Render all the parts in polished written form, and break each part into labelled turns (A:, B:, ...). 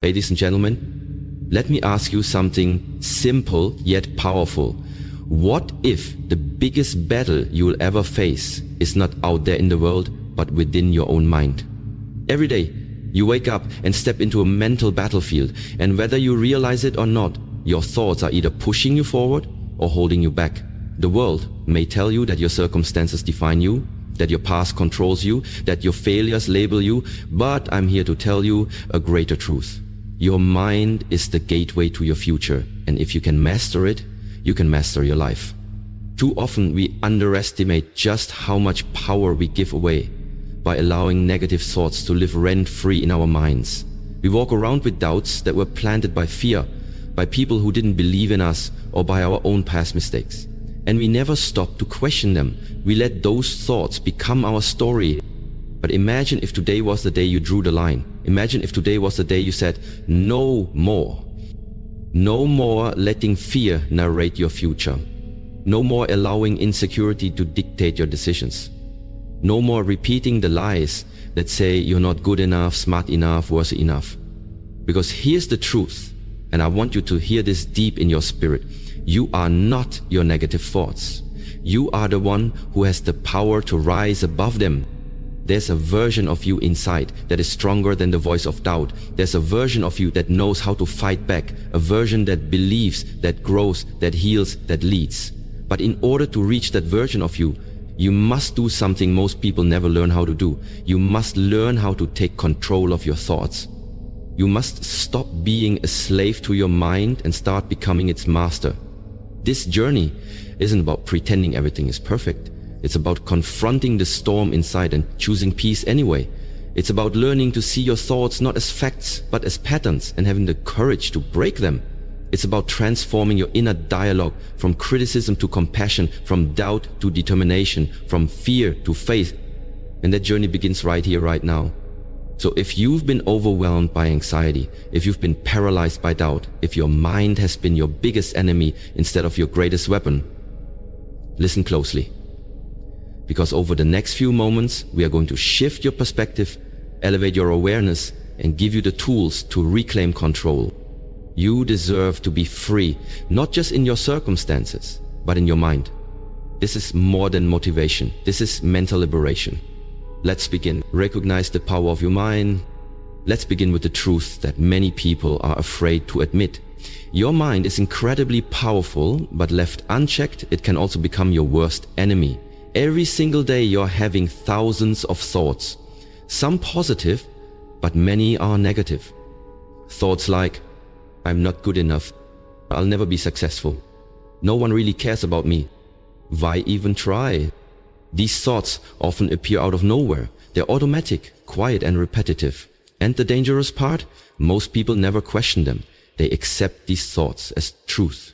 A: Ladies and gentlemen, let me ask you something simple yet powerful. What if the biggest battle you will ever face is not out there in the world, but within your own mind? Every day, you wake up and step into a mental battlefield, and whether you realize it or not, your thoughts are either pushing you forward or holding you back. The world may tell you that your circumstances define you, that your past controls you, that your failures label you, but I'm here to tell you a greater truth. Your mind is the gateway to your future, and if you can master it, you can master your life. Too often we underestimate just how much power we give away by allowing negative thoughts to live rent-free in our minds. We walk around with doubts that were planted by fear, by people who didn't believe in us, or by our own past mistakes. And we never stop to question them. We let those thoughts become our story. But imagine if today was the day you drew the line. Imagine if today was the day you said, no more. No more letting fear narrate your future. No more allowing insecurity to dictate your decisions. No more repeating the lies that say you're not good enough, smart enough, worthy enough. Because here's the truth, and I want you to hear this deep in your spirit. You are not your negative thoughts. You are the one who has the power to rise above them. There's a version of you inside that is stronger than the voice of doubt. There's a version of you that knows how to fight back, a version that believes, that grows, that heals, that leads. But in order to reach that version of you, you must do something most people never learn how to do. You must learn how to take control of your thoughts. You must stop being a slave to your mind and start becoming its master. This journey isn't about pretending everything is perfect. It's about confronting the storm inside and choosing peace anyway. It's about learning to see your thoughts not as facts, but as patterns, and having the courage to break them. It's about transforming your inner dialogue from criticism to compassion, from doubt to determination, from fear to faith. And that journey begins right here, right now. So if you've been overwhelmed by anxiety, if you've been paralyzed by doubt, if your mind has been your biggest enemy instead of your greatest weapon, listen closely. Because over the next few moments, we are going to shift your perspective, elevate your awareness, and give you the tools to reclaim control. You deserve to be free, not just in your circumstances, but in your mind. This is more than motivation. This is mental liberation. Let's begin. Recognize the power of your mind. Let's begin with the truth that many people are afraid to admit. Your mind is incredibly powerful, but left unchecked, it can also become your worst enemy. Every single day you're having thousands of thoughts, some positive, but many are negative. Thoughts like, I'm not good enough, I'll never be successful, no one really cares about me, why even try? These thoughts often appear out of nowhere. They're automatic, quiet and repetitive. And the dangerous part? Most people never question them. They accept these thoughts as truth.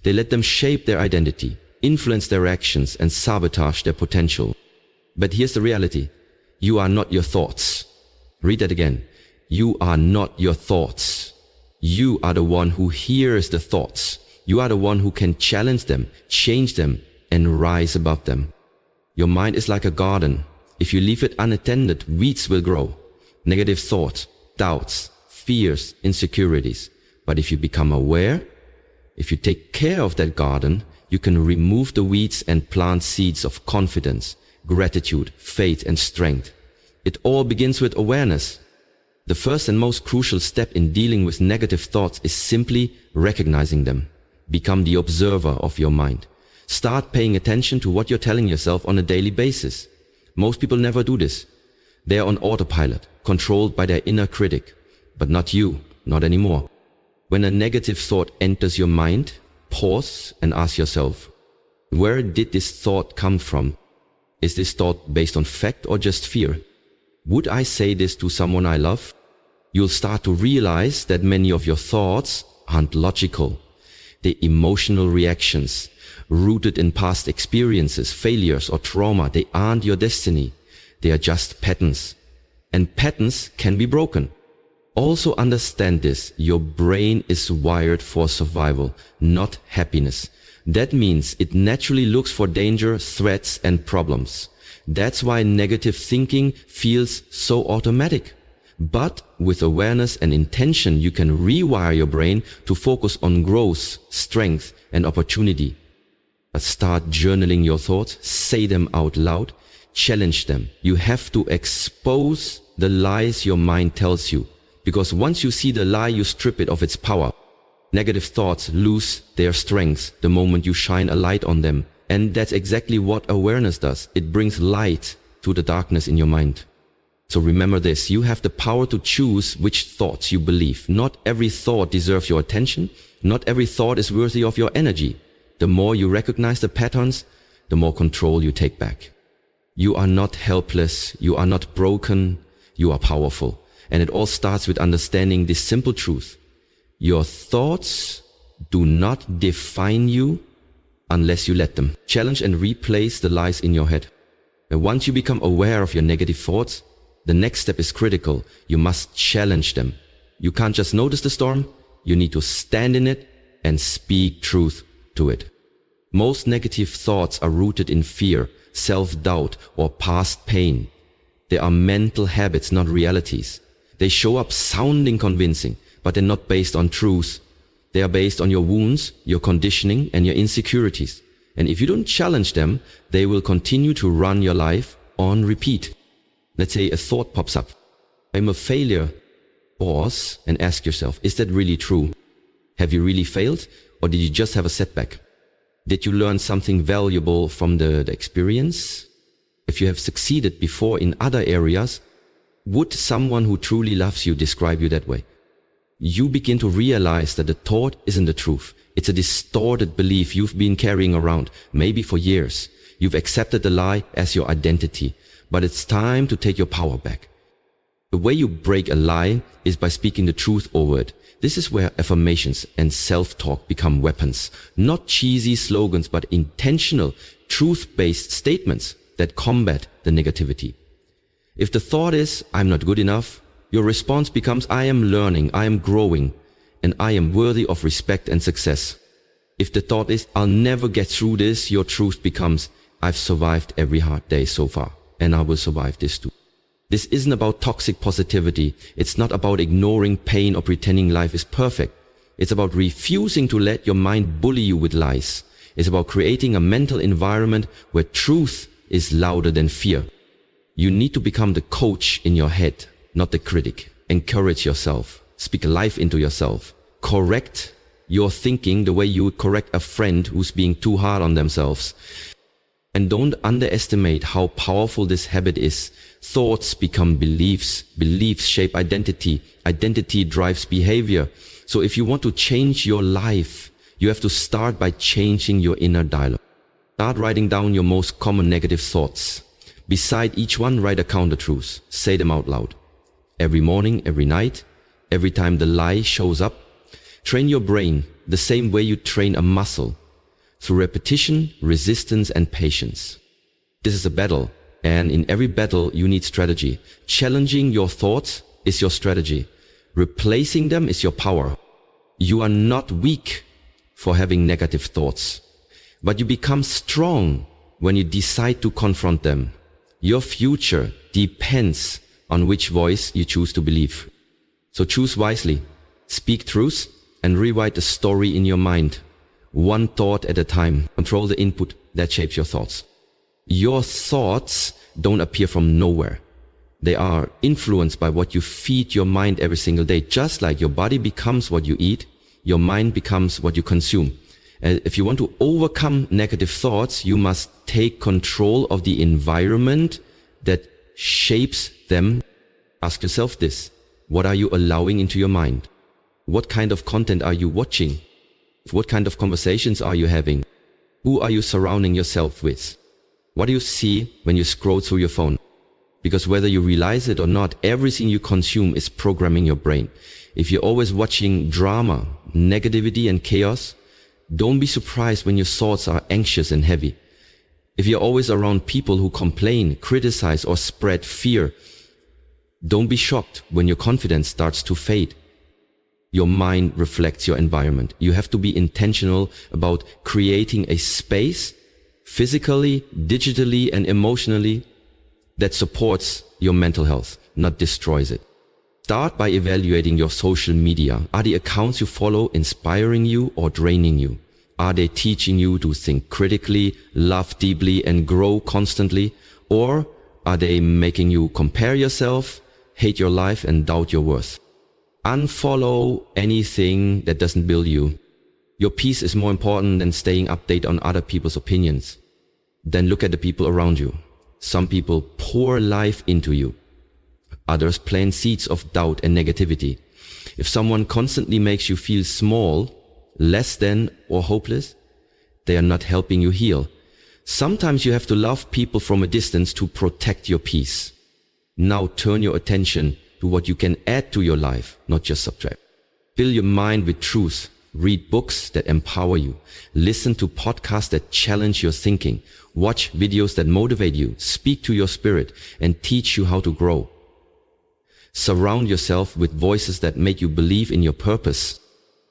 A: They let them shape their identity, influence their actions, and sabotage their potential. But here's the reality. You are not your thoughts. Read that again. You are not your thoughts. You are the one who hears the thoughts. You are the one who can challenge them, change them, and rise above them. Your mind is like a garden. If you leave it unattended, weeds will grow. Negative thoughts, doubts, fears, insecurities. But if you become aware, if you take care of that garden, you can remove the weeds and plant seeds of confidence, gratitude, faith, and strength. It all begins with awareness. The first and most crucial step in dealing with negative thoughts is simply recognizing them. Become the observer of your mind. Start paying attention to what you're telling yourself on a daily basis. Most people never do this. They are on autopilot, controlled by their inner critic. But not you, not anymore. When a negative thought enters your mind, pause and ask yourself, where did this thought come from? Is this thought based on fact or just fear? Would I say this to someone I love? You'll start to realize that many of your thoughts aren't logical. They're emotional reactions, rooted in past experiences, failures, or trauma. They aren't your destiny. They are just patterns. And patterns can be broken. Also understand this, your brain is wired for survival, not happiness. That means it naturally looks for danger, threats, and problems. That's why negative thinking feels so automatic. But with awareness and intention, you can rewire your brain to focus on growth, strength, and opportunity. Start journaling your thoughts, say them out loud, challenge them. You have to expose the lies your mind tells you, because once you see the lie, you strip it of its power. Negative thoughts lose their strength the moment you shine a light on them. And that's exactly what awareness does. It brings light to the darkness in your mind. So remember this, you have the power to choose which thoughts you believe. Not every thought deserves your attention. Not every thought is worthy of your energy. The more you recognize the patterns, the more control you take back. You are not helpless. You are not broken. You are powerful. And it all starts with understanding this simple truth. Your thoughts do not define you unless you let them. Challenge and replace the lies in your head. And once you become aware of your negative thoughts, the next step is critical. You must challenge them. You can't just notice the storm. You need to stand in it and speak truth to it. Most negative thoughts are rooted in fear, self-doubt, or past pain. They are mental habits, not realities. They show up sounding convincing, but they're not based on truth. They are based on your wounds, your conditioning, and your insecurities. And if you don't challenge them, they will continue to run your life on repeat. Let's say a thought pops up. I'm a failure. Pause and ask yourself, is that really true? Have you really failed? Or did you just have a setback? Did you learn something valuable from the experience? If you have succeeded before in other areas, would someone who truly loves you describe you that way? You begin to realize that the thought isn't the truth. It's a distorted belief you've been carrying around, maybe for years. You've accepted the lie as your identity, but it's time to take your power back. The way you break a lie is by speaking the truth over it. This is where affirmations and self-talk become weapons. Not cheesy slogans, but intentional, truth-based statements that combat the negativity. If the thought is, I'm not good enough, your response becomes, I am learning, I am growing, and I am worthy of respect and success. If the thought is, I'll never get through this, your truth becomes, I've survived every hard day so far, and I will survive this too. This isn't about toxic positivity. It's not about ignoring pain or pretending life is perfect. It's about refusing to let your mind bully you with lies. It's about creating a mental environment where truth is louder than fear. You need to become the coach in your head, not the critic. Encourage yourself. Speak life into yourself. Correct your thinking the way you would correct a friend who's being too hard on themselves. And don't underestimate how powerful this habit is. Thoughts become beliefs. Beliefs shape identity. Identity drives behavior. So if you want to change your life, you have to start by changing your inner dialogue. Start writing down your most common negative thoughts. Beside each one, write a counter-truth. Say them out loud. Every morning, every night, every time the lie shows up. Train your brain the same way you train a muscle. Through repetition, resistance, and patience. This is a battle, and in every battle you need strategy. Challenging your thoughts is your strategy. Replacing them is your power. You are not weak for having negative thoughts, but you become strong when you decide to confront them. Your future depends on which voice you choose to believe. So choose wisely, speak truth, and rewrite the story in your mind. One thought at a time. Control the input that shapes your thoughts. Your thoughts don't appear from nowhere. They are influenced by what you feed your mind every single day. Just like your body becomes what you eat, your mind becomes what you consume. If you want to overcome negative thoughts, you must take control of the environment that shapes them. Ask yourself this. What are you allowing into your mind? What kind of content are you watching? What kind of conversations are you having? Who are you surrounding yourself with? What do you see when you scroll through your phone? Because whether you realize it or not, everything you consume is programming your brain. If you're always watching drama, negativity, and chaos, don't be surprised when your thoughts are anxious and heavy. If you're always around people who complain, criticize, or spread fear, don't be shocked when your confidence starts to fade. Your mind reflects your environment. You have to be intentional about creating a space, physically, digitally, and emotionally, that supports your mental health, not destroys it. Start by evaluating your social media. Are the accounts you follow inspiring you or draining you? Are they teaching you to think critically, love deeply, and grow constantly? Or are they making you compare yourself, hate your life, and doubt your worth? Unfollow anything that doesn't build you. Your peace is more important than staying updated on other people's opinions. Then look at the people around you. Some people pour life into you. Others plant seeds of doubt and negativity. If someone constantly makes you feel small, less than, or hopeless, they are not helping you heal. Sometimes you have to love people from a distance to protect your peace. Now turn your attention to what you can add to your life, not just subtract. Fill your mind with truth. Read books that empower you. Listen to podcasts that challenge your thinking. Watch videos that motivate you, speak to your spirit, and teach you how to grow. Surround yourself with voices that make you believe in your purpose.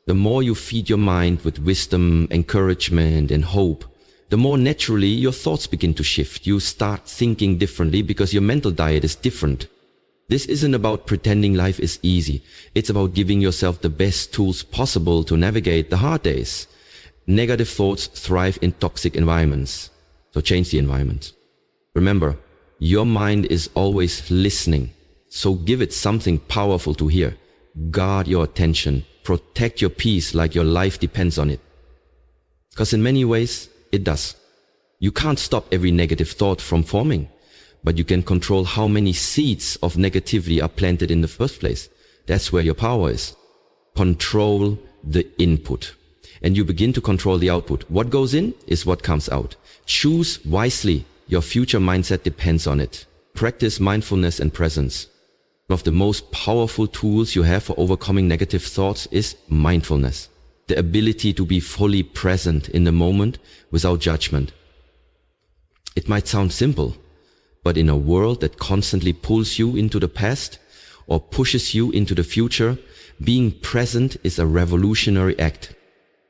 A: The more you feed your mind with wisdom, encouragement, and hope, the more naturally your thoughts begin to shift. You start thinking differently because your mental diet is different. This isn't about pretending life is easy. It's about giving yourself the best tools possible to navigate the hard days. Negative thoughts thrive in toxic environments. So change the environment. Remember, your mind is always listening. So give it something powerful to hear. Guard your attention. Protect your peace like your life depends on it. Because in many ways, it does. You can't stop every negative thought from forming, but you can control how many seeds of negativity are planted in the first place. That's where your power is. Control the input, and you begin to control the output. What goes in is what comes out. Choose wisely. Your future mindset depends on it. Practice mindfulness and presence. One of the most powerful tools you have for overcoming negative thoughts is mindfulness. The ability to be fully present in the moment without judgment. It might sound simple, but in a world that constantly pulls you into the past or pushes you into the future, being present is a revolutionary act.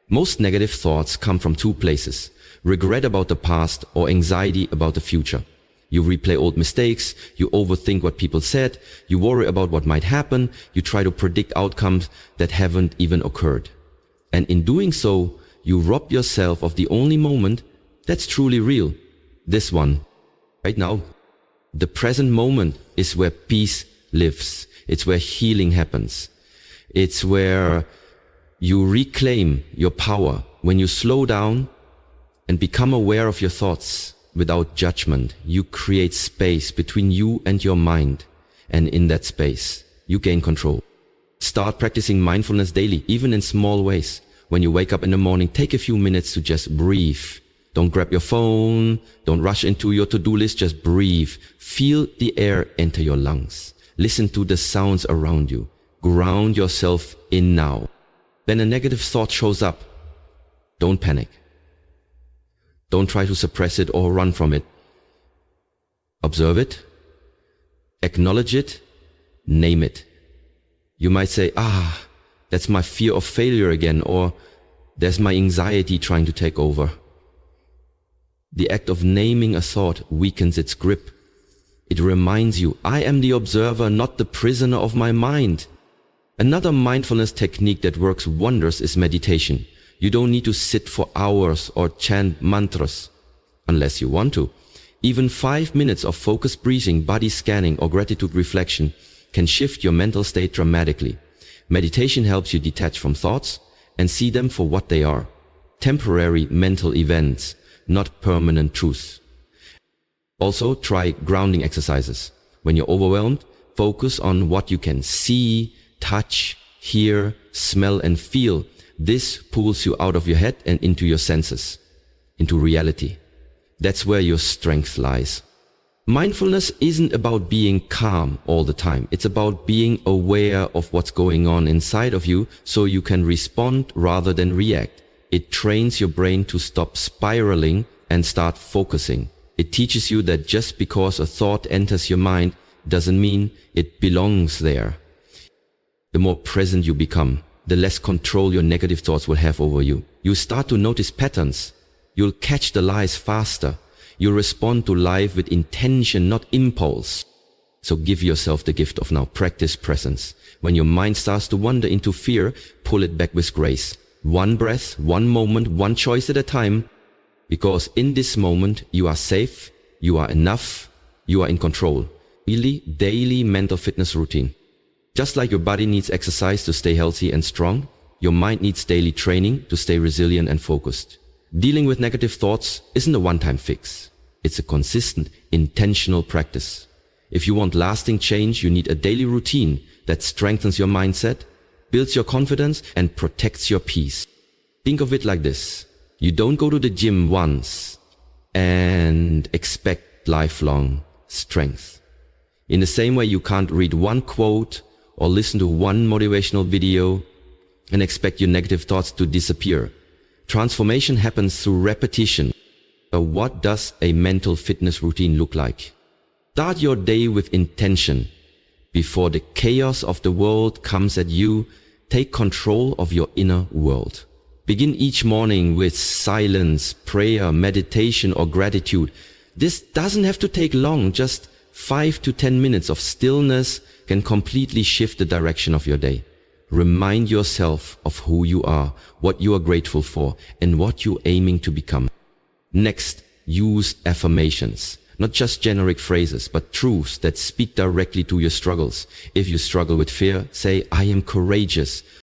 A: Most negative thoughts come from two places: regret about the past or anxiety about the future. You replay old mistakes, you overthink what people said, you worry about what might happen, you try to predict outcomes that haven't even occurred. And in doing so, you rob yourself of the only moment that's truly real. This one, right now. The present moment is where peace lives. It's where healing happens. It's where you reclaim your power. When you slow down and become aware of your thoughts without judgment, you create space between you and your mind. And in that space, you gain control. Start practicing mindfulness daily, even in small ways. When you wake up in the morning, take a few minutes to just breathe. Don't grab your phone. Don't rush into your to-do list. Just breathe. Feel the air enter your lungs. Listen to the sounds around you. Ground yourself in now. When a negative thought shows up, don't panic. Don't try to suppress it or run from it. Observe it. Acknowledge it. Name it. You might say, that's my fear of failure again, or there's my anxiety trying to take over. The act of naming a thought weakens its grip. It reminds you, I am the observer, not the prisoner of my mind. Another mindfulness technique that works wonders is meditation. You don't need to sit for hours or chant mantras, unless you want to. Even 5 minutes of focused breathing, body scanning, or gratitude reflection can shift your mental state dramatically. Meditation helps you detach from thoughts and see them for what they are. Temporary mental events, not permanent truths. Also, try grounding exercises. When you're overwhelmed, focus on what you can see, touch, hear, smell, and feel. This pulls you out of your head and into your senses, into reality. That's where your strength lies. Mindfulness isn't about being calm all the time. It's about being aware of what's going on inside of you so you can respond rather than react. It trains your brain to stop spiraling and start focusing. It teaches you that just because a thought enters your mind doesn't mean it belongs there. The more present you become, the less control your negative thoughts will have over you. You start to notice patterns. You'll catch the lies faster. You'll respond to life with intention, not impulse. So give yourself the gift of now. Practice presence. When your mind starts to wander into fear, pull it back with grace. One breath, one moment, one choice at a time. Because in this moment, you are safe, you are enough, you are in control. Really, daily mental fitness routine. Just like your body needs exercise to stay healthy and strong, your mind needs daily training to stay resilient and focused. Dealing with negative thoughts isn't a one-time fix. It's a consistent, intentional practice. If you want lasting change, you need a daily routine that strengthens your mindset, builds your confidence, and protects your peace. Think of it like this. You don't go to the gym once and expect lifelong strength. In the same way, you can't read one quote or listen to one motivational video and expect your negative thoughts to disappear. Transformation happens through repetition. So what does a mental fitness routine look like? Start your day with intention. Before the chaos of the world comes at you, take control of your inner world. Begin each morning with silence, prayer, meditation, or gratitude. This doesn't have to take long. Just 5 to 10 minutes of stillness can completely shift the direction of your day. Remind yourself of who you are, what you are grateful for, and what you're aiming to become. Next, use affirmations. Not just generic phrases, but truths that speak directly to your struggles. If you struggle with fear, say, I am courageous.